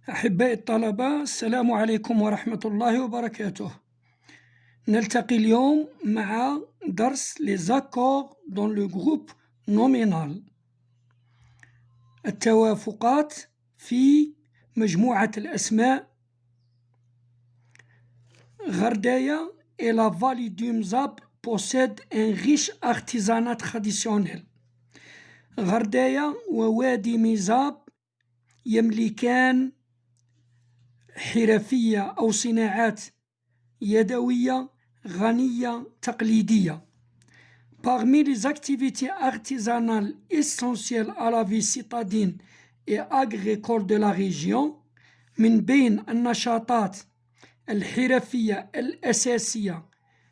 أحبائي الطلبة، السلام عليكم ورحمة الله وبركاته. نلتقي اليوم مع درس les accords dans le groupe nominal، التوافقات في مجموعة الأسماء. Ghardaïa et la vallée du Mzab possèdent un riche artisanat traditionnel. غردايا ووادي ميزاب يملكان حرفية أو صناعات يدوية غنية تقليدية. Parmi les activités artisanales essentielles à la vie citadine et agricole de la région، من بين النشاطات الحرفية الأساسية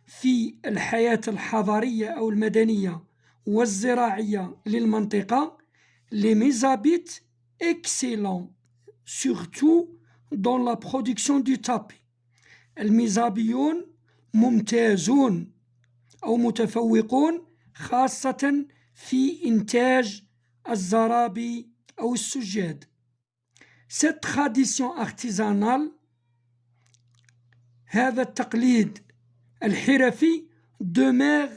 في الحياة الحضرية أو المدنية والزراعية للمنطقة، les Mizabites excellents surtout dans la production du tapis. الميزابيون ممتازون أو متفوقون خاصة في إنتاج الزرابي أو السجاد. Cette tradition artisanale، هذا التقليد الحرفي، demeure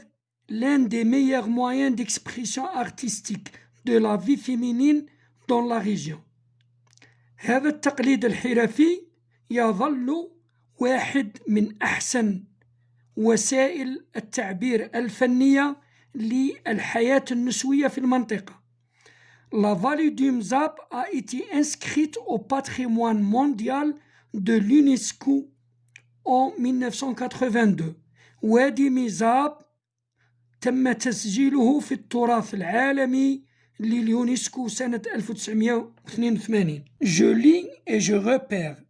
l'un des meilleurs moyens d'expression artistique de la vie féminine dans la région. هذا التقليد الحرفي يظل واحد من أحسن وسائل التعبير الفنية للحياة النسوية في المنطقة. La vallée du Mzab a été inscrite au patrimoine mondial de l'UNESCO en 1982. وادي ميزاب تم تسجيله في التراث العالمي لليونسكو سنة 1982. Je lis et je repère.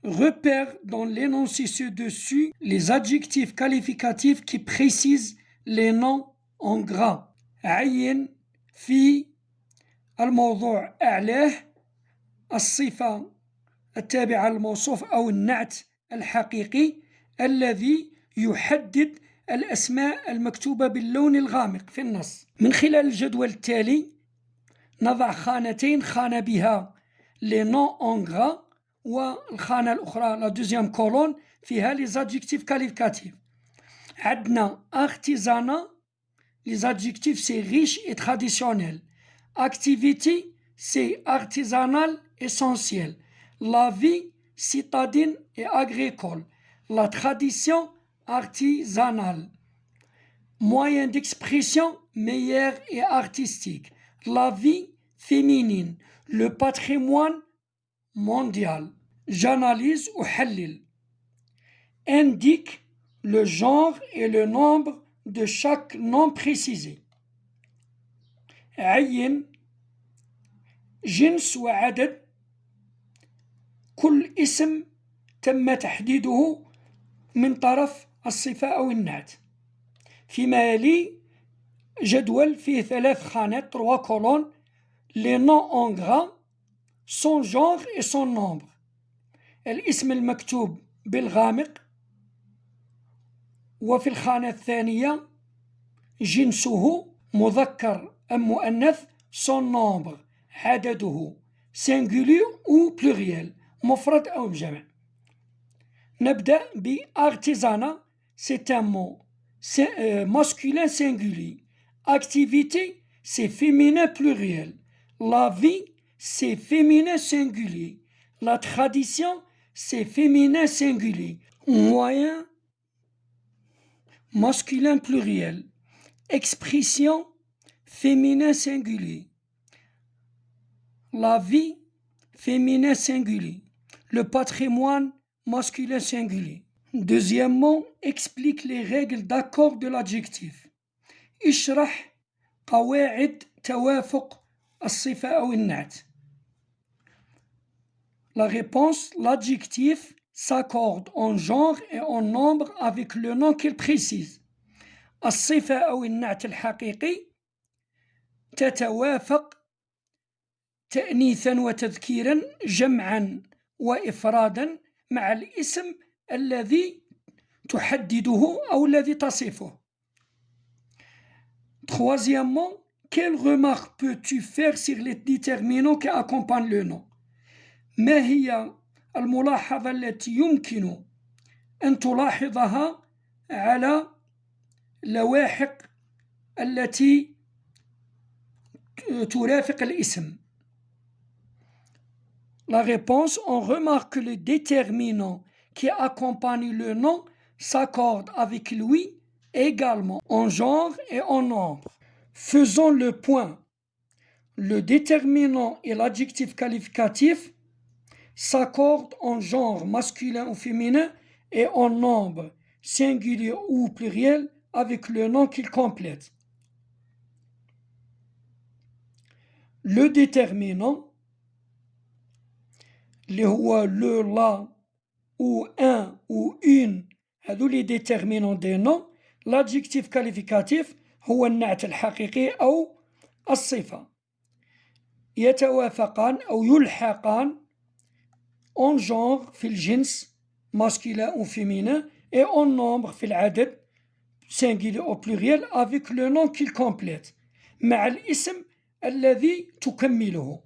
Repère dans l'énoncé ci-dessus les adjectifs qualificatifs qui précisent les noms en gras. عين في الموضوع أعلاه الصفة التابعة للموصوف أو النعت الحقيقي الذي يحدد الأسماء المكتوبة باللون الغامق في النص. من خلال الجدول التالي نضع خانتين، خانة بها les noms en gras والخانة الأخرى la deuxième colonne فيها les adjectifs qualificatifs. عندنا artisanat، les adjectifs c'est riche et traditionnel. Activité c'est artisanal essentiel. La vie citadine et agricole. La tradition artisanale. Moyen d'expression meilleur et artistique. La vie féminine. Le patrimoine mondial. J'analyse ou حلل. Indique le genre et le nombre de chaque nom précisé. عين جنس وعدد كل اسم تم تحديده من طرف الصفة أو النعت. فيما يلي جدول فيه 3 خانات 3 colonnes. Les noms en gras، son genre et son nombre. الاسم المكتوب بالغامق. وفي الخانة الثانية جنسه مذكر أم مؤنث، son nombre عدده singulier ou pluriel مفرد أو جمع. نبدأ بartisanat، c'est un mot masculin singulier. Activité c'est féminin pluriel. La vie c'est féminin singulier. La tradition c'est féminin singulier. Moyen masculin pluriel. Expression féminin singulier. La vie féminin singulier. Le patrimoine masculin singulier. Deuxièmement, explique les règles d'accord de l'adjectif. اشرح قواعد توافق الصفة أو النعت. La réponse: l'adjectif s'accorde en genre et en nombre avec le nom qu'il précise. الصفة أو النعت الحقيقي تتوافق تأنيثا وتذكيرا، جمعا وإفرادا مع الاسم الذي تحدده أو الذي تصفه. Troisièmement, quelle remarque peux-tu faire sur les déterminants qui accompagnent le nom؟ ما هي الملاحظة التي يمكن أن تلاحظها على لواحق التي ترافق الاسم؟ La réponse, on remarque que le déterminant qui accompagne le nom s'accorde avec lui également en genre et en nombre. Faisons le point. Le déterminant et l'adjectif qualificatif s'accordent en genre masculin ou féminin et en nombre singulier ou pluriel avec le nom qu'il complète. Le déterminant اللي هو le, la ou un ou une هذو les déterminants des noms. L'adjectif qualificatif هو النعت الحقيقي أو الصفة. يتوافقان أو يلحقان en genre في الجنس masculin ou féminin et en nombre في العدد singulier ou pluriel avec le nom qu'il complète مع الاسم الذي تكمله.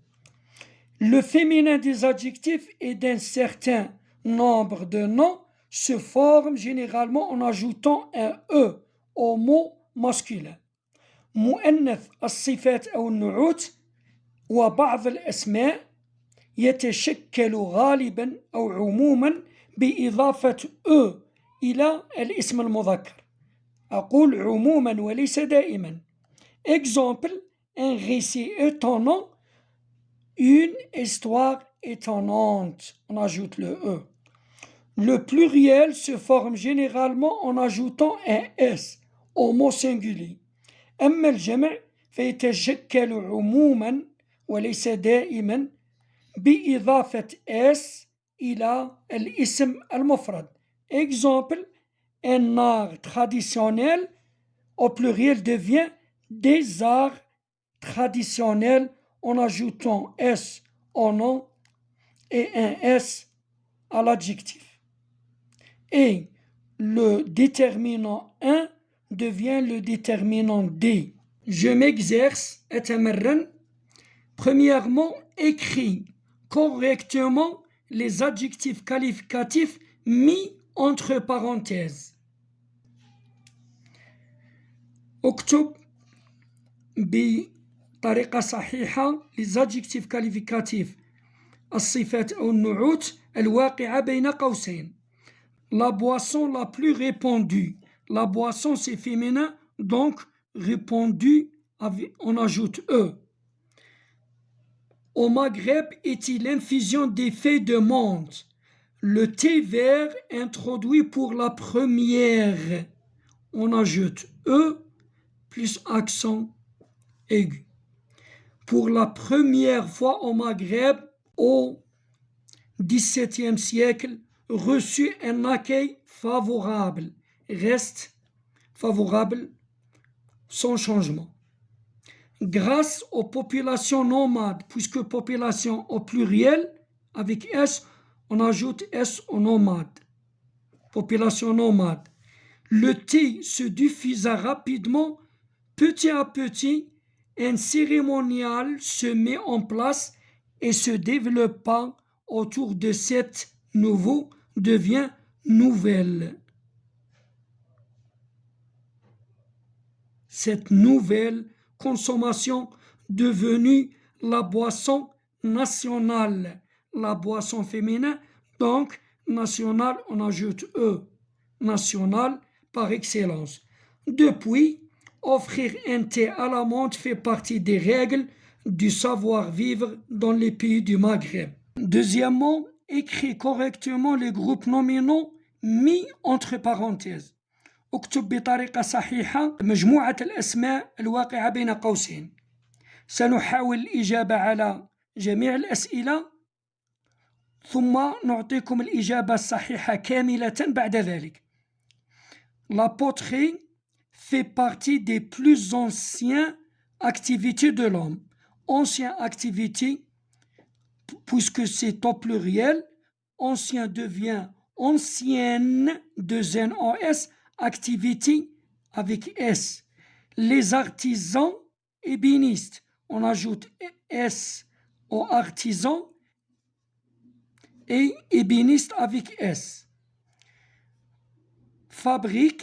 Le féminin des adjectifs et d'un certain nombre de noms se forme généralement en ajoutant un E au mot masculin. مؤنث الصفات أو النعوت وبعض الأسماء يتشكل غالبا أو عموما بإضافة E إلى الاسم المذكر. أقول عموما وليس دائما. Exemple, un récit étonnant, une histoire étonnante. On ajoute le E. Le pluriel se forme généralement en ajoutant un S au mot singulier. أما الجمع فيتشكل عموما وليس دائما بإضافة S إلى الاسم المفرد. Exemple, un art traditionnel au pluriel devient des arts traditionnels en ajoutant S au nom et un S à l'adjectif. Et le déterminant 1 devient le déterminant D. Je m'exerce, أتمرن. Premièrement, écris correctement les adjectifs qualificatifs mis entre parenthèses. اكتب بطريقة صحيحة les adjectifs qualificatifs الصفات أو النعوت الواقعة بين قوسين. La boisson la plus répandue. La boisson c'est féminin, donc répandue, on ajoute E. Au Maghreb est-il l'infusion des feuilles de menthe. Le thé vert introduit pour la première, on ajoute E plus accent aigu. Pour la première fois au Maghreb, au XVIIe siècle, reçut un accueil favorable, reste favorable sans changement. Grâce aux populations nomades, puisque population au pluriel, avec S, on ajoute S au nomade. Population nomade. Le thé se diffusa rapidement, petit à petit, un cérémonial se met en place et se développa autour de cette nouveau devient nouvelle. Cette nouvelle consommation devenue la boisson nationale. La boisson féminin, donc nationale, on ajoute E. Nationale par excellence. Depuis, offrir un thé à la menthe fait partie des règles du savoir-vivre dans les pays du Maghreb. Deuxièmement, écris correctement les groupes nominaux mis entre parenthèses. اكتب بطريقة صحيحة مجموعة الأسماء الواقعة بين قوسين. سنحاول الإجابة على جميع الأسئلة ثم نعطيكم الإجابة الصحيحة كاملة بعد ذلك. La poterie fait partie des plus anciennes activités de l'homme. Ancienne activité, puisque c'est au pluriel, ancien devient ancienne, 2 N-O-S, activité avec S. Les artisans ébénistes, on ajoute S aux artisans et ébénistes avec S.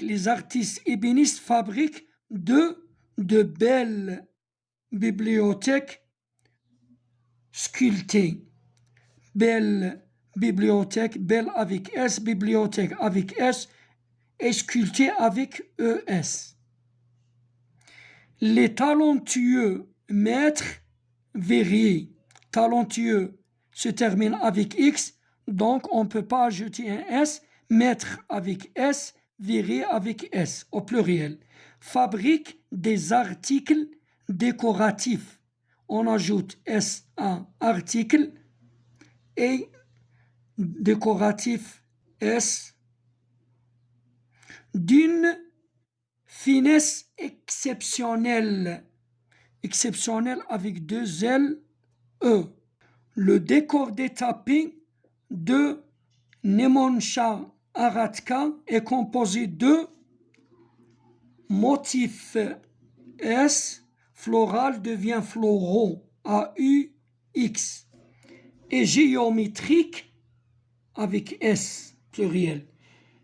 Les artistes ébénistes fabriquent de belles bibliothèques sculptées. Belle bibliothèque, belle avec S, bibliothèque avec S, et sculptée avec ES. Les talentueux maîtres verriers, talentueux se termine avec X, donc on ne peut pas ajouter un S, maître avec S, verrier avec S, au pluriel. Fabrique des articles décoratifs. On ajoute S à article et décoratif S d'une finesse exceptionnelle. Exceptionnelle avec deux L, E. Le décor des tapis de Nemonsha Aratka est composé de motifs S, floral devient floraux, AUX, et géométrique avec S, pluriel.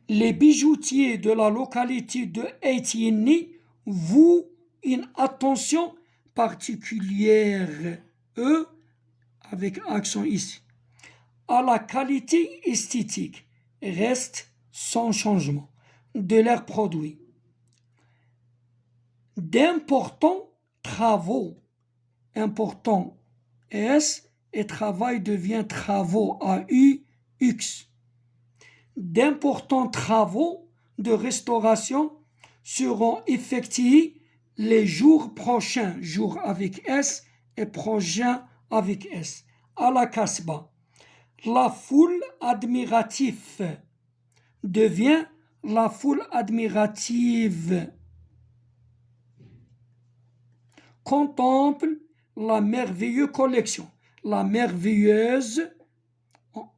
Les bijoutiers de la localité de Etienni vouent une attention particulière, E, avec accent ici, à la qualité esthétique, reste sans changement, de leurs produits. D'importants travaux, important S, et travail devient travaux, AUX. D'importants travaux de restauration seront effectués les jours prochains, jours avec S et prochains avec S, à la Casbah. La foule admirative devient la foule admirative. Contemple la merveilleuse collection. La merveilleuse,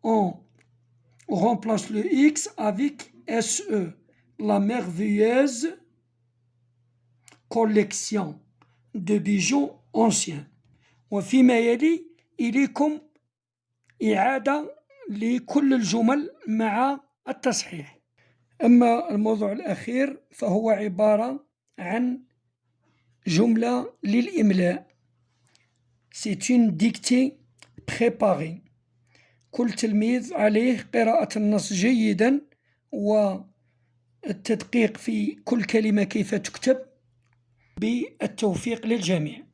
on remplace le X avec SE. La merveilleuse collection de bijoux anciens. وفيما يلي إليكم إعادة لكل الجمل مع التصحيح. أما الموضوع الأخير فهو عبارة عن جملة للإملاء. C'est une dictée préparée. كل تلميذ عليه قراءة النص جيدا والتدقيق في كل كلمة كيف تكتب. بالتوفيق للجميع.